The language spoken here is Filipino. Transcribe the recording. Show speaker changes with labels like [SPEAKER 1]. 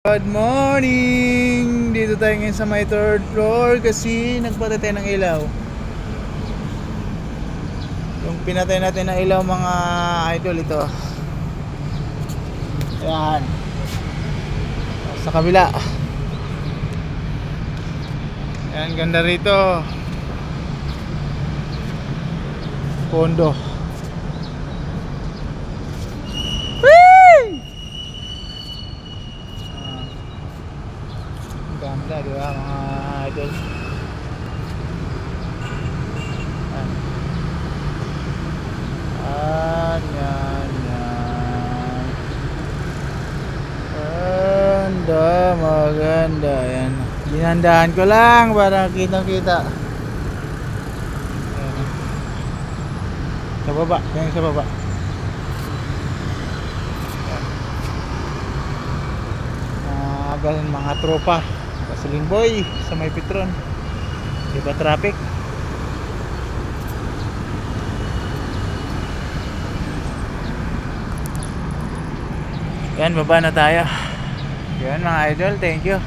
[SPEAKER 1] Good morning! Dito tayo ngayon sa may third floor kasi nagpatay tayo ng ilaw. Yung pinatay natin ng ilaw mga idol, ito. Ayan. Sa kabila. Ayan, ganda rito. Pondo. Ganda, di ba mga idol? Yan. Maganda. Yan. Binandahan ko lang para kitang-kita. Ayan. Sa baba. Yan sa baba. Mga tropa. Gasoline boy sa may Petron. Diba traffic? Yan, baba na tayo. Yan mga idol, thank you.